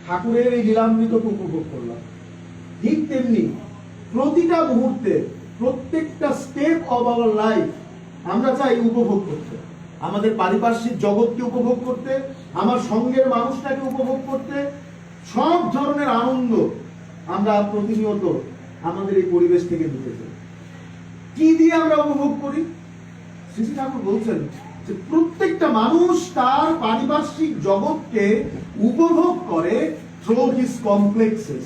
ঠাকুরের এই লীলামৃতকে উপভোগ করলাম। ঠিক তেমনি প্রতিটা মুহূর্তে, প্রত্যেকটা স্টেপ অফ আওয়ার লাইফ আমরা চাই উপভোগ করতে, আমাদের পারিপার্শ্বিক জগৎকে উপভোগ করতে, আমার সঙ্গের মানুষটাকে উপভোগ করতে। সব ধরনের আনন্দ আমরা প্রতিনিয়ত আমাদের এই পরিবেশ থেকে নিতে চাই। কি দিয়ে আমরা উপভোগ করি? শ্রী শ্রী ঠাকুর বলছেন যে প্রত্যেকটা মানুষ তার পারিপার্শ্বিক জগৎকে উপভোগ করে থ্রু হিজ কমপ্লেক্সেস,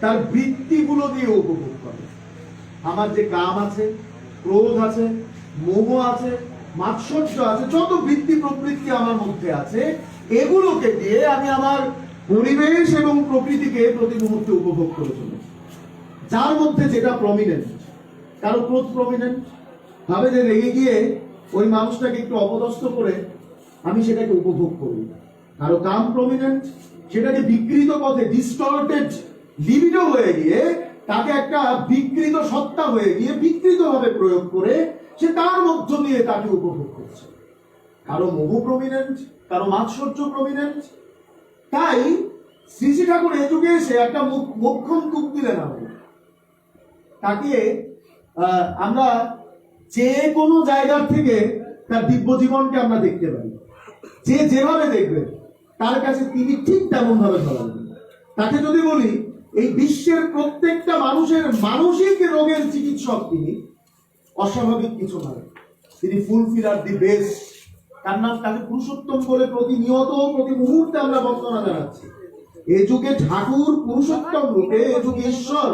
তার বৃত্তিগুলো দিয়ে উপভোগ করে। আমার যে কাম আছে, ক্রোধ আছে, মোহ আছে, মাৎসর্য আছে, যত বৃত্তি প্রবৃত্তি আমার মধ্যে আছে, এগুলোকে দিয়ে আমি আমার পরিবেশ এবং প্রকৃতিকে প্রতি মুহূর্তে উপভোগ করে চলেছি। যার মধ্যে যেটা প্রমিনেন্ট, কারো ক্রোধ প্রমিনেন্ট, ভাবে যে রেগে গিয়ে ওই মানুষটাকে একটু অপদস্থ করে আমি সেটাকে উপভোগ করি। কারো কাম প্রমিনেন্ট, সেটাকে বিকৃত পথে ডিস্টর্টেড লিবিডো হয়ে গিয়ে তাকে একটা বিকৃত সত্তা হয়ে গিয়ে বিকৃত ভাবে প্রয়োগ করে সে তার মধ্য দিয়ে তাকে উপভোগ করছে। কারো মোহ প্রমিনেন্ট, কারো মাৎসর্য প্রমিনেন্ট। তাই শ্রী শ্রী ঠাকুর এ যুগে এসে একটা মোক্ষম টুক দিলেন আমাদের। তাকে আমরা যে কোনো জায়গার থেকে তার দিব্য জীবনকে আমরা দেখতে পাই। যে যেভাবে দেখবে তার কাছে তিনি ঠিক তেমন ভাবে ধরা দেবেন। তাকে যদি বলি এই বিশ্বের প্রত্যেকটা মানুষের মানসিক রোগের চিকিৎসক, তিনি অস্বাভাবিক কিছু নয়, তিনি ফুলফিলার দি বেস্ট। তার নাম, তাকে পুরুষোত্তম বলে প্রতিনিয়ত প্রতি মুহূর্তে আমরা বন্দনা জানাচ্ছি। এ যুগে ঠাকুর পুরুষোত্তম রূপে, এ যুগে ঈশ্বর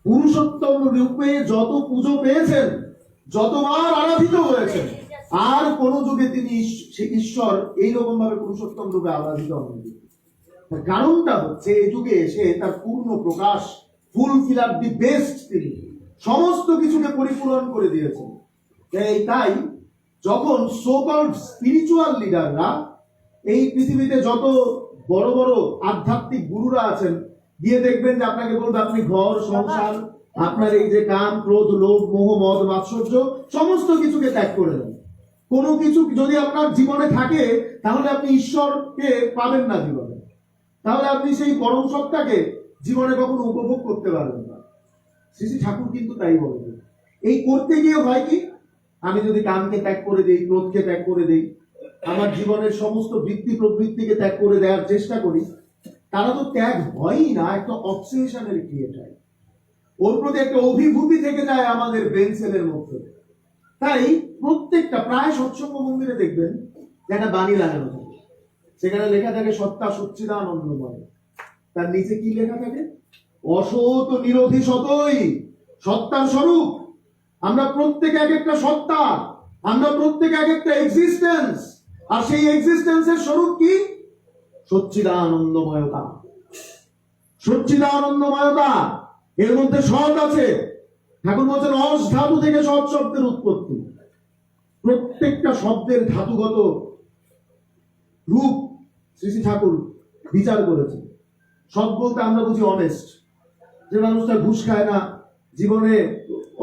পুরুষোত্তম রূপে যত পুজো পেয়েছেন, যতবার আরাধিত হয়েছেন, আর কোন যুগে তিনি ঈশ্বর এইরকম ভাবে পুরুষোত্তম রূপে আরাধিত হন। কারণটা হচ্ছে এই যুগে এসে তার পূর্ণ প্রকাশ, ফুলফিলার দি বেস্ট, তিনি সমস্ত কিছুকে পরিপূরণ করে দিয়েছেন। তাই যখন সো কল্ড স্পিরিচুয়াল লিডাররা, এই পৃথিবীতে যত বড় বড় আধ্যাত্মিক গুরুরা আছেন, গিয়ে দেখবেন যে আপনাকে বলবে আপনি ঘর সংসার, আপনার এই যে কাম ক্রোধ লোভ মোহ মদ মাৎসর্য সমস্ত কিছুকে ত্যাগ করে দেন। কোনো কিছু যদি আপনার জীবনে থাকে তাহলে আপনি ঈশ্বরকে পাবেন না জীবনে, তাহলে আপনি সেই পরম সত্তাকে জীবনে কখনো উপভোগ করতে পারবেন না। শ্রী শ্রী ঠাকুর কিন্তু তাই বলবেন। এই করতে গিয়ে হয় কি, আমি যদি কামকে ত্যাগ করে দিই, ক্রোধকে ত্যাগ করে দিই, আমার জীবনের সমস্ত বৃত্তি প্রবৃত্তিকে ত্যাগ করে দেওয়ার চেষ্টা করি, তারা তো ত্যাগ হয়ই না, একটা অবসেশনের ক্রিয়েট হয়, ওর প্রতি একটা অভিভূতি থেকে যায় আমাদের ব্রেন সেলের মধ্যে। তাই প্রত্যেকটা প্রায় সৎসঙ্গ মন্দিরে দেখবেন একটা বাণী লাগানো থাকে, সেখানে লেখা থাকে সত্তা সচ্চিদানন্দময়। তার নিচে কি লেখা থাকে? অসৎ নিরোধী সতই সত্তার স্বরূপ। আমরা প্রত্যেকে এক একটা সত্তা, আমরা প্রত্যেকে এক একটা এক্সিস্টেন্স, আর সেই এক্সিস্টেন্সের স্বরূপ কি? সচ্চিদানন্দময়তা। সচ্চিদানন্দময়তা, এর মধ্যে সৎ আছে। ঠাকুর বলছেন অস ধাতু থেকে সৎ শব্দের উৎপত্তি। প্রত্যেকটা শব্দের ধাতুগত রূপ শ্রী শ্রী ঠাকুর বিচার করেছেন। সৎ বলতে আমরা বুঝি অনেস্ট, যে মানুষটা ঘুষ খায় না, জীবনে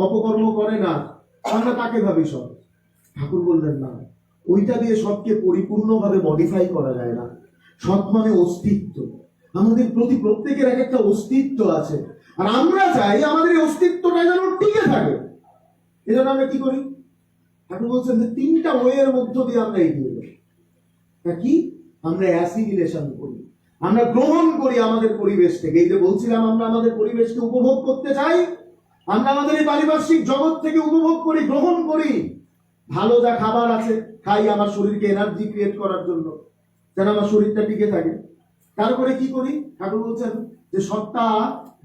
অপকর্ম করে না, আমরা তাকে ভাবি সৎ। ঠাকুর বললেন না, ওইটা দিয়ে সৎকে পরিপূর্ণভাবে মডিফাই করা যায় না। সৎ মানে অস্তিত্ব। আমাদের প্রতি প্রত্যেকের এক একটা অস্তিত্ব আছে, আর আমরা চাই আমাদের এই অস্তিত্বটা যেন টিকে থাকে। এজন্য আমরা কি করি? ঠাকুর বলছেন যে তিনটা ওয়ের মধ্য দিয়ে আমরা এগিয়ে যাই। তা কি? আমরা অ্যাসিমিলেশন করি, আমরা গ্রহণ করি আমাদের পরিবেশ থেকে। এই যে বলছিলাম, আমরা আমাদের পরিবেশকে উপভোগ করতে চাই, আমরা আমাদের এই পারিপার্শ্বিক জগৎ থেকে উপভোগ করি, গ্রহণ করি। ভালো যা খাবার আছে খাই আমার শরীরকে এনার্জি ক্রিয়েট করার জন্য, যেন আমার শরীরটা টিকে থাকে। তারপরে কি করি? ঠাকুর বলছেন যে সত্তা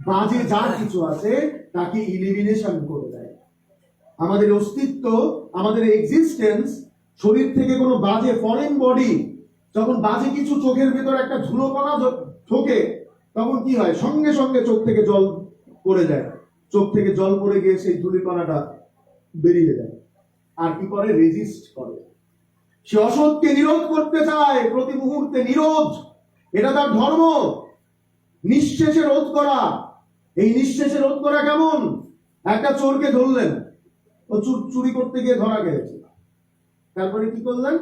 বাজে যা কিছু আছে তাকে ইলিমিনেশন করে দেয়। আমাদের অস্তিত্ব, আমাদের এক্সিস্টেন্স, শরীর থেকে কোনো বাজে ফরেন বডি যখন বাজে কিছু চোখের ভেতর একটা ধুলোকণা ঢোকে, তখন কি হয়? সঙ্গে সঙ্গে চোখ থেকে জল পড়ে যায়, চোখ থেকে জল পড়ে গিয়ে সেই ধুলিকণাটা বেরিয়ে যায়। আর কি করে? রেজিস্ট করে। সে অসৎকে নিরোধ করতে চায়, প্রতি মুহূর্তে নিরোধ, এটা তার ধর্ম। নিঃশেষে রোধ করা। এই নিঃশেষে রোধ করা কেমন? একটা চোরকে ধরলেন, ও চুরি করতে গিয়ে ধরা গেছে, তারপরে কি করলেন?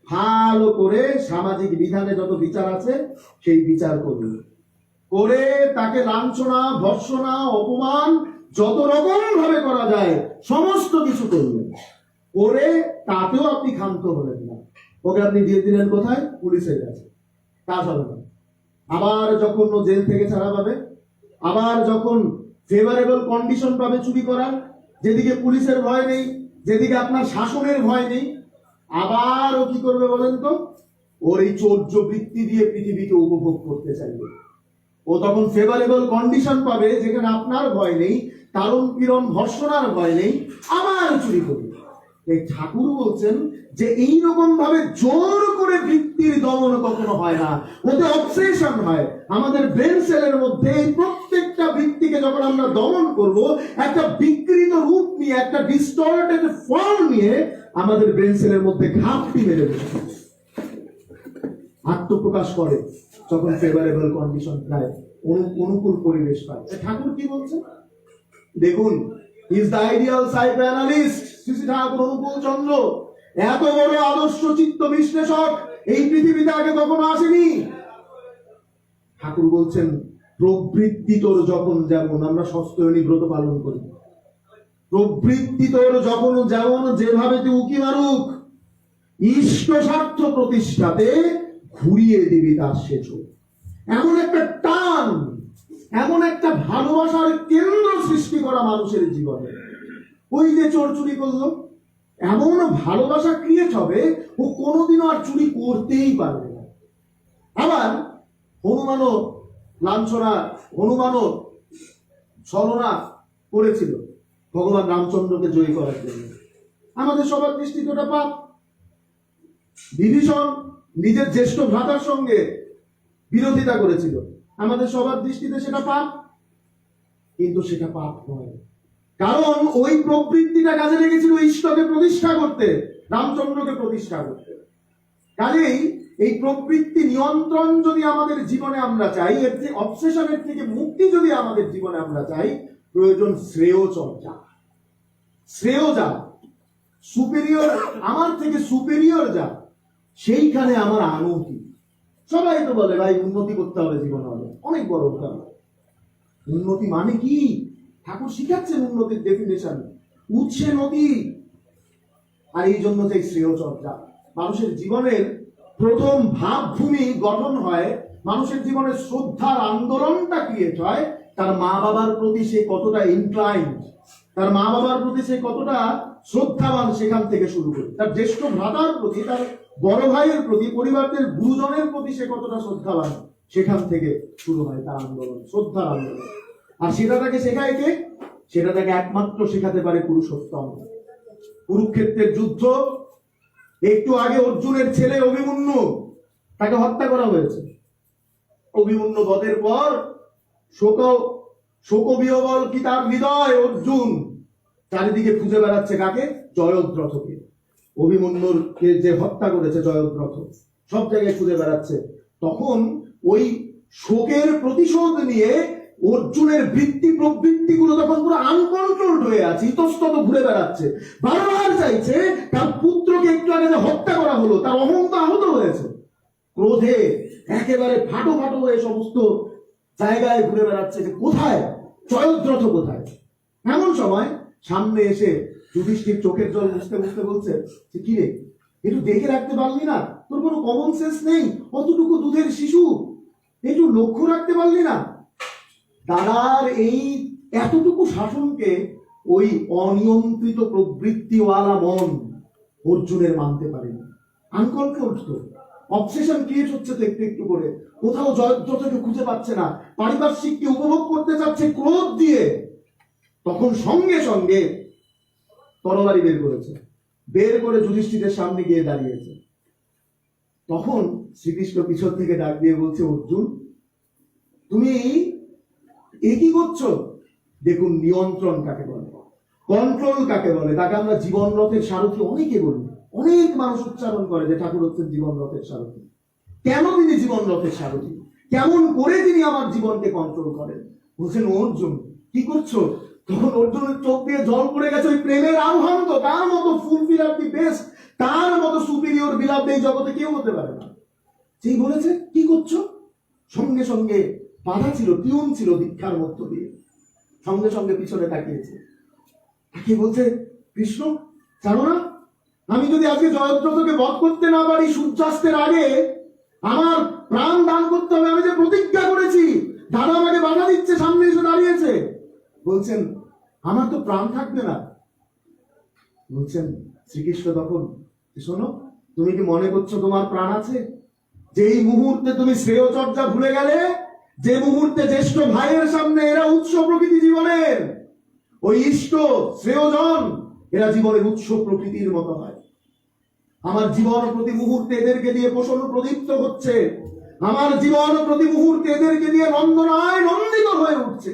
ভালো করে সামাজিক বিধানে যত বিচার আছে সেই বিচার করুন, করে তাকে লাঞ্ছনা, ভর্ৎসনা, অপমান যত রকম ভাবে করা যায় সমস্ত কিছু করবেন, করে তাতেও আপনি ক্ষান্ত হলেন না, ওকে আপনি দিয়ে দিলেন কোথায়? পুলিশের কাছে। কাজ হবে না। আবার যখন ও জেল থেকে ছাড়া পাবে, আবার যখন ফেভারেবল কন্ডিশন পাবে চুরি করার, যেদিকে পুলিশের ভয় নেই, যেদিকে আপনার শাসনের ভয় নেই, আবার ও কি করবে বলেন তো? ওর এই চৌর্য বৃত্তি দিয়ে পৃথিবীকে উপভোগ করতে চাইবে। ও তখন ফেভারেবল কন্ডিশন পাবে যেখানে আপনার ভয় নেই, কারণ পীড়ন ভর্ৎসনার ভয় নেই, আবার চুরি করবে। এই ঠাকুর বলছেন যে এইরকম ভাবে জোর করে বৃত্তির দমন কখনো হয় না, ওতে অবসেশন হয়। আমাদের ব্রেন সেলের মধ্যে এই প্রত্যেকটা বৃত্তিকে যখন আমরা দমন করব, একটা বিকৃত রূপ নিয়ে, একটা ডিস্টর্টেড ফর্ম নিয়ে আমাদের ব্রেন সেলের মধ্যে ঘাপটি মেরে বসে আত্মপ্রকাশ করে যখন ফেভারেবল কন্ডিশন পায়, অনুকূল পরিবেশ পায়। ঠাকুর কি বলছে দেখুন, is the ideal psychoanalyst Shri Shri Thakur Anukul Chandra, এত বড় আদর্শ চিত্ত বিশ্লেষক এই পৃথিবীতে আগে কখনো আসেনি। ঠাকুর বলছেন প্রবৃত্তি তোর যখন যেমন, আমরা সস্তয়নী ব্রত পালন করি, প্রবৃত্তি তোর যখন যেমন, যেভাবে তুই উকি মারুক, ইষ্ট স্বার্থ প্রতিষ্ঠাতে ঘুরিয়ে দিবি তার সেচ। এমন একটা টান, এমন একটা ভালোবাসার কেন্দ্র সৃষ্টি করা মানুষের জীবনে। ওই যে চোর চুরি করলো, এমন ভালোবাসা ক্রিয়েট হবে ও কোনোদিনও আর চুরি করতেই পারবে না। আবার হনুমানও লাঞ্ছনা, হনুমানও ছলনা করেছিল ভগবান রামচন্দ্রকে জয়ী করার জন্য। আমাদের সবার দৃষ্টিতে ওটা পাপ। বিভীষণ নিজের জ্যেষ্ঠ ভ্রাতার সঙ্গে বিরোধিতা করেছিল, আমাদের সবার দৃষ্টিতে সেটা পাপ, কিন্তু সেটা পাপ নয়, কারণ ওই প্রবৃত্তিটা কাজে লেগেছিল ইষ্টকে প্রতিষ্ঠা করতে, রামচন্দ্রকে প্রতিষ্ঠা করতে। কাজেই এই প্রবৃত্তি নিয়ন্ত্রণ যদি আমাদের জীবনে আমরা চাই, এর থেকে অবসেশনের থেকে মুক্তি যদি আমাদের জীবনে আমরা চাই, প্রয়োজন শ্রেয় চর্চা। শ্রেয় যা, সুপেরিয়র, আমার থেকে সুপেরিয়র যা, সেইখানে আমার আনতি। সবাই তো বলে ভাই উন্নতি করতে হবে, জীবনে হবে অনেক বড় হতে হবে। উন্নতি মানে কি? ঠাকুর শিখাচ্ছেন উন্নতির ডেফিনেশন, উৎসে নদী। আর এই জন্য যে শ্রেয় চর্চা, মানুষের জীবনের প্রথম ভাবভূমি গঠন হয়, মানুষের জীবনে শ্রদ্ধার আন্দোলনটা ক্রিয়েট হয় তার মা বাবার প্রতি সে কতটা ইনক্লাইন্ড, তার মা বাবার প্রতি সে কতটা শ্রদ্ধাবান, সেখান থেকে শুরু করে তার জ্যেষ্ঠ ভ্রাতার প্রতি, তার বড় ভাইয়ের প্রতি, পরিবারের গুরুজনের প্রতি সে কতটা শ্রদ্ধাবান, সেখান থেকে শুরু হয় তার আন্দোলন, শ্রদ্ধার আন্দোলন। আর সেটা তাকে শেখায় কে? সেটা তাকে একমাত্র শেখাতে পারে পুরুষোত্তম। কুরুক্ষেত্রের যুদ্ধ, একটু আগে অর্জুনের ছেলে অভিমন্যু, তাকে হত্যা করা হয়েছে। অভিমন্যু বধের পর শোকবিহ্বল কি তার হৃদয়, অর্জুন চারিদিকে খুঁজে বেড়াচ্ছে কাকে? জয়দ্রথকে। অভিমন্যুরকে যে হত্যা করেছে জয়দ্রথ, সব জায়গায় খুঁজে বেড়াচ্ছে। তখন ওই শোকের প্রতিশোধ নিয়ে অর্জুনের বৃত্তি প্রবৃত্তি গুলো তখন পুরো আনকন্ট্রোলড হয়ে আছে, ইতস্তত ঘুরে বেড়াচ্ছে, বারবার চাইছে তার পুত্রকে একটু আগে যে হত্যা করা হলো, তার অহংতা আহত হয়েছে, ক্রোধে একেবারে ফাটো ফাটো হয়ে সমস্ত জায়গায় ঘুরে বেড়াচ্ছে যে কোথায় জয়দ্রথ, কোথায়। এমন সময় সামনে এসে যুধিষ্ঠির চোখের জল মুছতে মুছতে বলছে যে কি রে, একটু দেখে রাখতে পারলি না? তোর কোনো কমন সেন্স নেই? অতটুকু দুধের শিশু, একটু লক্ষ্য রাখতে পারলি না? দাদার এই এতটুকু শাসনকে ওই অনিয়ন্ত্রিত প্রবৃত্তিওয়ালা মন অর্জুনের মানতে পারেনি। আনকন্ট্রোলড তো, অবসেশন ক্রিয়েট হচ্ছে তো একটু একটু করে, কোথাও জয়দ্রথকে খুঁজে পাচ্ছে না, পারিপার্শ্বিককে উপভোগ করতে চাচ্ছে ক্রোধ দিয়ে। তখন সঙ্গে সঙ্গে তরবারি বের করেছে, বের করে যুধিষ্ঠিরের সামনে গিয়ে দাঁড়িয়েছে। তখন শ্রীকৃষ্ণ পিছন থেকে ডাক দিয়ে বলছে, অর্জুন তুমি কি করছো? দেখুন নিয়ন্ত্রণ কাকে বলে, কন্ট্রোল কাকে বলে, তাকে আমরা জীবন রথের সারথি অনেকে বলি। অনেক মানুষ উচ্চারণ করে যে ঠাকুর হচ্ছেন জীবন রথের সারথি। কেন তিনি জীবন রথের সারথি? কেমন করে তিনি আমার জীবনকে কন্ট্রোল করেন? বলছেন অর্জুন কি করছো? তখন অর্জুনের চোখ দিয়ে জল পড়ে গেছে। ওই প্রেমের আহ্বান তো, তার মতো ফুলফিলার দি বেস্ট, তার মতো সুপিরিয়র বিলাপ এই জগতে কেউ হতে পারে না। যেই বলেছে কি করছো, সঙ্গে সঙ্গে বাধা ছিল, টিউন ছিল দীক্ষার মধ্য দিয়ে, সঙ্গে সঙ্গে পিছনে তাকিয়েছে, তাকে বলছে কৃষ্ণ জানো না, আমি যদি আজকে জয়দ্রথকে বধ করতে না পারি সূর্যাস্তের আগে আমার প্রাণ দান করতে হবে, আমি যে প্রতিজ্ঞা করেছি। দাদা আমাকে বাধা দিচ্ছে, সামনে এসে দাঁড়িয়েছে, বলছেন আমার তো প্রাণ থাকবে না। বলছেন শ্রীকৃষ্ণ তখন, শোনো তুমি কি মনে করছো তোমার প্রাণ আছে? যেই মুহূর্তে তুমি শ্রেয় চর্চা ভুলে গেলে, যে মুহূর্তে জ্যেষ্ঠ ভাইয়ের সামনে, এরা উৎস প্রকৃতি জীবনের, ওই ইষ্ট শ্রেয়জন এরা জীবনের উৎস প্রকৃতির মতো হয়। আমার জীবন প্রতি মুহূর্তে এদেরকে দিয়ে পোষণ প্রদীপ্ত হচ্ছে, আমার জীবন প্রতি মুহূর্তে এদেরকে দিয়ে নন্দনায় নন্দিত হয়ে উঠছে।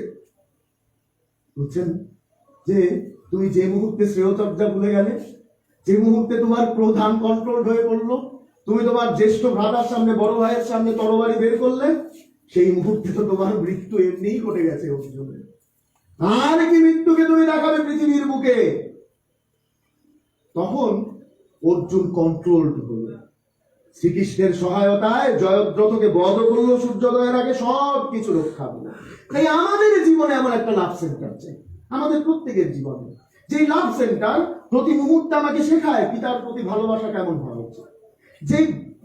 বুঝছেন যে তুমি যে মুহূর্তে শ্রেয় চর্চা ভুলে গেলে, যে মুহূর্তে তোমার প্রধান কন্ট্রোল হয়ে পড়লো, তুমি তোমার জ্যেষ্ঠ ভ্রাতার সামনে, বড় ভাইয়ের সামনে তরবারি বের করলে, সেই মুহূর্তে তো তোমার মৃত্যু এমনিই ঘটে গেছে অর্জুনের। আর কি মৃত্যুকে তুমি দেখাবে পৃথিবীর বুকে? তখন অর্জুন কন্ট্রোলড হলো, শ্রীকৃষ্ণের সহায়তায় জয়দ্রথকে বধ করলো, সূর্যোদয়ের আগে সব কিছু রক্ষা হলো। তাই আমাদের জীবনে এমন একটা লাভ সেন্টার চাই, আমাদের প্রত্যেকের জীবনে, যে লাভ সেন্টার প্রতি মুহূর্তে আমাকে শেখায় পিতার প্রতি ভালোবাসা কেমন হওয়া উচিত, যে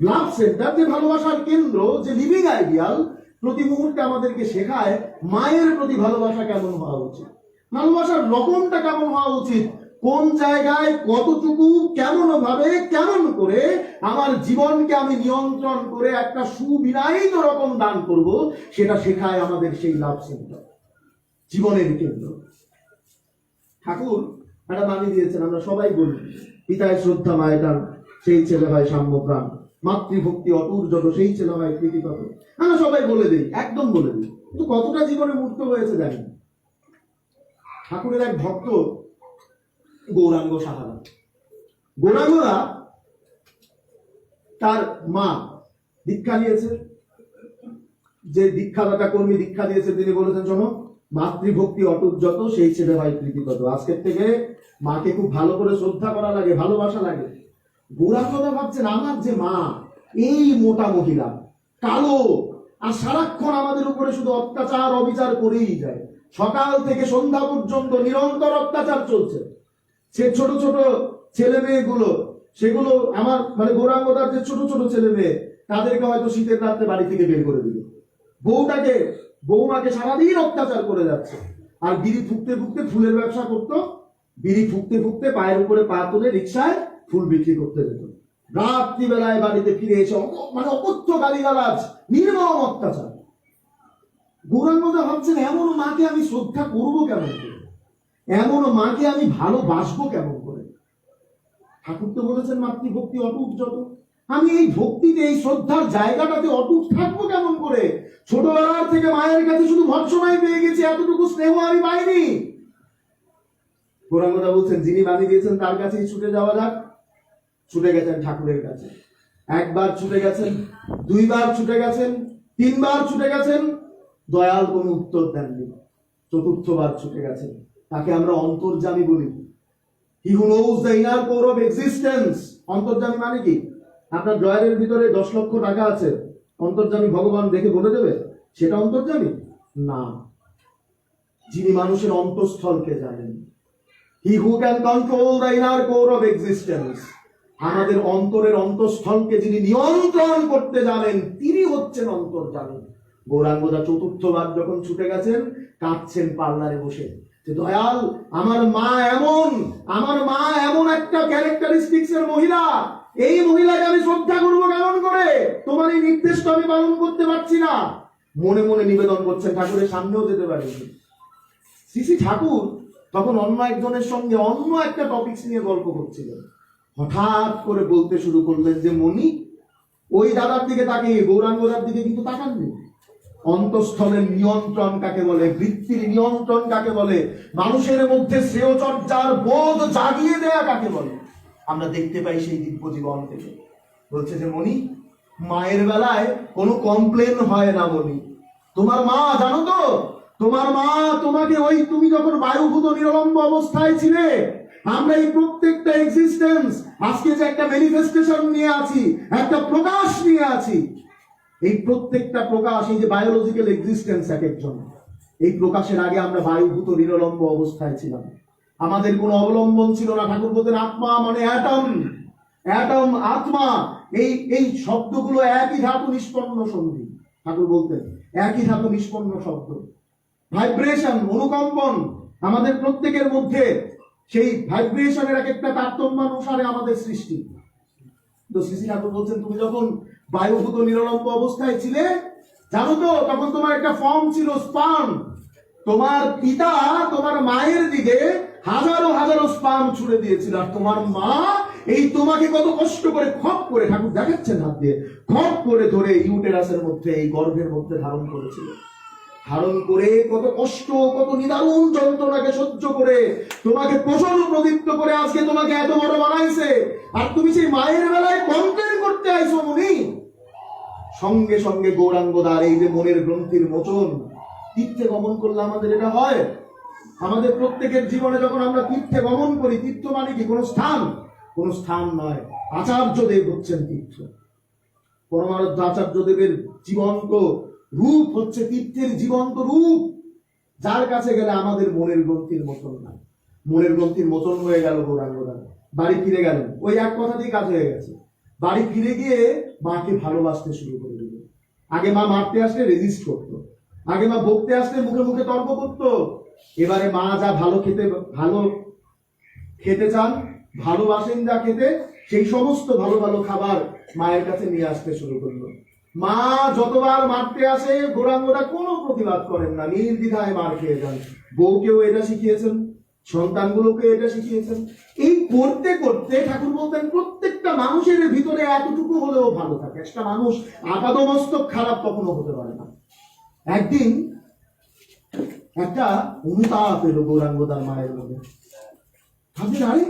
লাভ সেন্টার, যে ভালোবাসার কেন্দ্র, যে লিভিং আইডিয়াল প্রতি মুহূর্তে আমাদেরকে শেখায় মায়ের প্রতি ভালোবাসা কেমন হওয়া উচিত, ভালোবাসার রকমটা কেমন হওয়া উচিত, কোন জায়গায় কতটুকু, কেমন ভাবে, কেমন করে আমার জীবনকে আমি নিয়ন্ত্রণ করে একটা সুবিনায়িত রকম দান করব, সেটা শেখায় আমাদের সেই লাভ সেন্টার, জীবনের কেন্দ্র। ঠাকুর একটা বাণী দিয়েছেন, আমরা সবাই বলি, পিতায় শ্রদ্ধা মায়ের, সেই ছেলে হয় সাম্য প্রাণ, মাতৃভক্তি অটুর যত, সেই ছেলে হয় কৃতিকত। আমরা সবাই বলে দিই, একদম বলে দিই, কিন্তু কতটা জীবনে মূর্ত হয়েছে জানি। ঠাকুরের এক ভক্ত গৌরাঙ্গ সাহারা, গৌরাঙ্গরা তার মা দীক্ষা নিয়েছে, যে দীক্ষাদাতা কর্মী দীক্ষা দিয়েছে, তিনি বলেছেন শোনো, মাতৃভক্তি অটুট যত, সেই ছেলে হয় কৃতিকত। আজকের থেকে মাকে খুব ভালো করে শ্রদ্ধা করা লাগে, ভালোবাসা লাগে। গৌরাঙ্গদা ভাবছেন আমার যে মা, এই মোটা মহিলা, কালো, আর সারাক্ষণ আমাদের উপরে শুধু অত্যাচার অবিচার করেই যায়, সকাল থেকে সন্ধ্যা পর্যন্ত নিরন্তর অত্যাচার চলছে। সে ছোট ছোট ছেলে মেয়েগুলো, সেগুলো আমার মানে গৌরাঙ্গদার যে ছোট ছোট ছেলে মেয়ে, তাদেরকে হয়তো শীতের রাত্রে বাড়ি থেকে বের করে দিল, বৌমাকে সারাদিন অত্যাচার করে যাচ্ছে। আর বিড়ি ফুঁকতে ফুঁকতে ফুলের ব্যবসা করতো, বিড়ি ফুঁকতে ফুঁকতে পায়ের উপরে পা তুলে রিক্সায় ফুল বিক্রি করতে যেত, রাত্রিবেলায় বাড়িতে ফিরে এসে মানে অকথ্য গালিগালাজ, নির্মম অত্যাচার। গৌরাঙ্গদা ভাবছেন এমন মাকে আমি শ্রদ্ধা করবো কেমন করে, এমন মাকে আমি ভালোবাসবো কেমন করে? ঠাকুর তো বলেছেন মাতৃভক্তি অটুট যত, আমি এই ভক্তিতে, এই শ্রদ্ধার জায়গাটাতে অটুট থাকবো কেমন করে? ছোটবেলার থেকে মায়ের কাছে শুধু ভৎসনাই পেয়ে গেছি, এতটুকু স্নেহ আমি পাইনি। গৌরাঙ্গদা বলছেন যিনি বাণী দিয়েছেন তার কাছেই ছুটে যাওয়া যাক। ছুটে গেছেন ঠাকুরের কাছে, একবার ছুটে গেছেন, দুইবার ছুটে গেছেন, তিনবার ছুটে গেছেন, দয়াল কোনো উত্তর দেননি। চতুর্থবার ছুটে গেছেন, তাকে আমরা অন্তর্যামী বলি। He who knows the inner core of existence. অন্তর্যামী মানে কি? আপনার ড্রয়ারের ভিতরে 10 লক্ষ টাকা আছে, অন্তর্যামী ভগবান দেখে বলে দেবে সেটা অন্তর্যামী না। যিনি মানুষের অন্তঃস্থলকে জানেন, He who can control the inner core of existence, আমাদের অন্তরের অন্তঃস্থলকে যিনি নিয়ন্ত্রণ করতে জানেন, তিনি হচ্ছেন অন্তর্যামী। গৌরাঙ্গদা চতুর্থবার যখন ছুটে গেছেন, কাঁদছেন পার্লারে বসে, যে দয়াল আমার মা এমন একটা ক্যারেক্টারিস্টিক্স এর মহিলা, এই মহিলাকে আমি শ্রদ্ধা করবো কেমন করে? তোমার এই নির্দেশটা আমি পালন করতে পারছি না। মনে মনে নিবেদন করছেন, ঠাকুরের সামনেও যেতে পারেনি। শ্রী ঠাকুর তখন অন্য একজনের সঙ্গে অন্য একটা টপিকস নিয়ে গল্প করছিলেন, হঠাৎ করে বলতে শুরু করলেন যে মনি, ওই দাদার দিকে তাকিয়ে গৌরাঙ্গদার দিকে কিন্তু তাকাননি। অন্তঃস্থলের নিয়ন্ত্রণ কাকে বলে, বৃত্তির নিয়ন্ত্রণ কাকে বলে, মানুষের মধ্যে শ্রেয় চর্চার বোধ জাগিয়ে দেয়া কাকে বলে, আমরা দেখতে পাই সেই দিব্য জীবন থেকে। বলছে যে মনি, মায়ের বেলায় কোনো কমপ্লেন হয় না মনি। তোমার মা জানো তো, তোমার মা তোমাকে ওই তুমি যখন বায়ুভূত নিরলম্ব অবস্থায় ছিলে, আমরা এই প্রত্যেকটা এক্সিস্টেন্স আজকে যে একটা ম্যানিফেস্টেশন নিয়ে আছি, একটা প্রকাশ নিয়ে আছি, এই প্রত্যেকটা প্রকাশ, এই যে বায়োলজিক্যাল এক্সিস্টেন্স এক একজন, এই প্রকাশের আগে আমরা বায়ুভূত নিরলম্ব অবস্থায় ছিলাম, আমাদের কোনো অবলম্বন ছিল না। ঠাকুর বলতেন আত্মা মানে অ্যাটম, অ্যাটম আত্মা, এই এই শব্দগুলো একই ধাতু নিষ্পন্ন সন্ধি। ঠাকুর বলতেন একই ধাতু নিষ্পন্ন শব্দ, ভাইব্রেশন, অনুকম্পন আমাদের প্রত্যেকের মধ্যে, সেই ভাইব্রেশনের এক একটা তারতম্যানুসারে আমাদের সৃষ্টি। তো শ্রী ঠাকুর বলছেন তুমি যখন বায়ুভূত নিরলম্ব অবস্থায় ছিলে, জানো তো তখন তোমার একটা ফর্ম ছিল স্পার্ম। তোমার পিতা তোমার মায়ের দিকে হাজারো হাজারো স্পার্ম ছুড়ে দিয়েছিল, আর তোমার মা এই তোমাকে কত কষ্ট করে খপ করে, ঠাকুর দেখাচ্ছেন হাত দিয়ে, খপ করে ধরে ইউটেরাসের মধ্যে, এই গর্ভের মধ্যে ধারণ করেছিল। ধারণ করে কত কষ্ট, কত নিদারুণ যন্ত্রণাকে সহ্য করে তোমাকে প্রসন্ন প্রদীপ্ত করে আজকে তোমাকে এত বড় বানাইছে, আর তুমি সেই মায়ের বেলায় কমপ্লেন করতে আইছো মুনি। সঙ্গে সঙ্গে গৌরাঙ্গদার এই যে মনের গ্রন্থির মোচন, তীর্থে গমন করলে আমাদের এটা হয়। আমাদের প্রত্যেকের জীবনে যখন আমরা তীর্থে গমন করি, তীর্থ মানে কি কোনো স্থান? কোনো স্থান নয়, আচার্য দেব হচ্ছেন তীর্থ। পরমারাধ্য আচার্য দেবের জীবন্ত রূপ হচ্ছে তীর্থের জীবন্ত রূপ, যার কাছে গেলে আমাদের মনের গ্রন্থির মোচন না। মনের গ্রন্থির মোচন হয়ে গেল গৌরাঙ্গদার, বাড়ি ফিরে গেলেন, ওই এক কথাতেই কাজ হয়ে গেছে। বাড়ি ফিরে গিয়ে মাকে ভালোবাসতে শুরু করে দিল। আগে মা মারতে আসলে রেজিস্ট করতো, আগে মা বকতে আসলে মুখে মুখে তর্ক করতো, এবারে মা যা ভালো খেতে চান, ভালোবাসেন যা খেতে, সেই সমস্ত ভালো ভালো খাবার মায়ের কাছে নিয়ে আসতে শুরু করলো। মা যতবার মারতে আসে গৌরাঙ্গদা কোনো প্রতিবাদ করেন না, নির্দ্বিধায় মার খেয়ে যান। বউকেও এটা শিখিয়েছেন, সন্তানগুলোকে এটা শিখিয়েছেন। এই করতে করতে ঠাকুর বলতেন প্রত্যেকটা মানুষের ভিতরে এতটুকু হলেও ভালো থাকে। একটা মানুষ আপাদমস্তক খারাপ কখনো হতে পারে না। একদিন একটা অনুতাপ এলো গৌরাঙ্গদার মায়ের মধ্যে, ভাবলেন আরে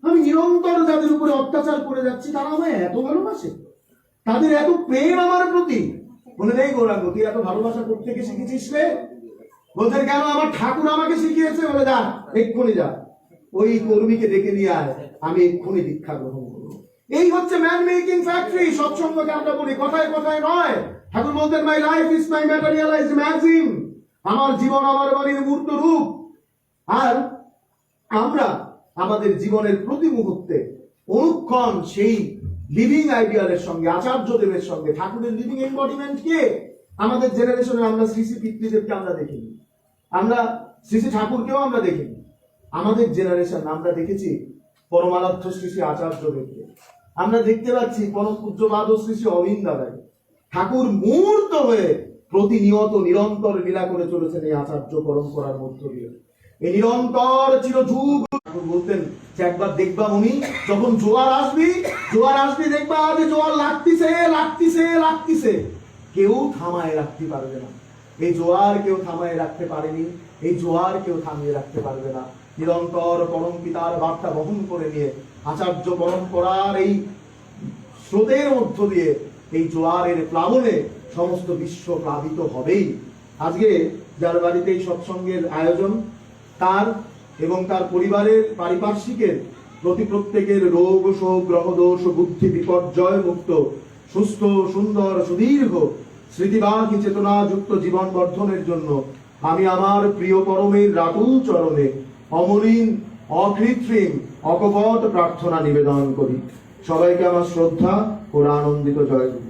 আমি নিরন্তর যাদের উপরে অত্যাচার করে যাচ্ছি তারা আমায় এত ভালোবাসে, তাদের এত প্রেম আমার প্রতি। বলে নেই গৌরাঙ্গ তুই এত ভালোবাসা করতে গিয়ে শিখেছিস রে? বলছেন কেন? আমার ঠাকুর আমাকে শিখিয়েছে। বলে যা এক্ষুনি যা, ওই কর্মীকে ডেকে নিয়ে আয়, আমি এক্ষুনি দীক্ষা গ্রহণ করবো। এই হচ্ছে ম্যান মেকিং ফ্যাক্টরি। সৎসঙ্গকে আমরা বলি, কথায় কথায় নয়। ঠাকুর বলতেন my life is my materialized magazine, আমার জীবন আমার বাড়ির মূর্ত রূপ। আর আমরা আমাদের জীবনের প্রতি মুহূর্তে অনুক্ষণ সেই লিভিং আইডিয়ালের সঙ্গে, আচার্য দেবের সঙ্গে, ঠাকুরের লিভিং এম্বডিমেন্ট কে? আমাদের জেনারেশনে আমরা শ্রী শ্রী পিতৃদেবকে আমরা দেখিনি, আমরা শ্রী শ্রী ঠাকুরকেও আমরা দেখিনি। আমাদের জেনারেশন আমরা দেখেছি পরমারাধ্য শ্রী শ্রী আচার্য দেবকে, আমরা দেখতে পাচ্ছি পরম পূজ্যপাদ শ্রী শ্রী অরবিন্দ রায়। ঠাকুর মূর্ত হয়ে প্রতিনিয়ত নিরন্তর লীলা করে চলেছেন এই আচার্য পরম্পরার মধ্য দিয়ে। এই নিরন্তর চিরযুগ ঠাকুর বলতেন যে একবার দেখবা মুনি, যখন জোয়ার আসবি দেখবা যে জোয়ার লাগতিছে, কেউ থামায় রাখতে পারবে না। এই জোয়ার কেউ থামায় রাখতে পারেনি, এই জোয়ার কেউ থামিয়ে রাখতে পারবে না। নিরন্তর পরম পিতার বার্তা বহন করে নিয়ে আচার্য পরম্পরার এই স্রোতের মধ্য দিয়ে এই জোয়ারের প্লাবনে সমস্ত বিশ্ব প্লাবিত হবেই। আজকে যার বাড়িতে এই সৎসঙ্গের আয়োজন, তার এবং তার পরিবারের পারিপার্শ্বিকের প্রতি প্রত্যেকের রোগ শোক গ্রহ দোষ বুদ্ধি বিপর্যয় মুক্ত সুস্থ সুন্দর সুদীর্ঘ স্মৃতিবাহী চেতনা যুক্ত জীবন বর্ধনের জন্য আমি আমার প্রিয় পরমের রাতুল চরণে অমলিন অকৃত্রিম অকপট প্রার্থনা নিবেদন করি। সবাইকে আমার শ্রদ্ধা ও আনন্দিত জয়গুরু।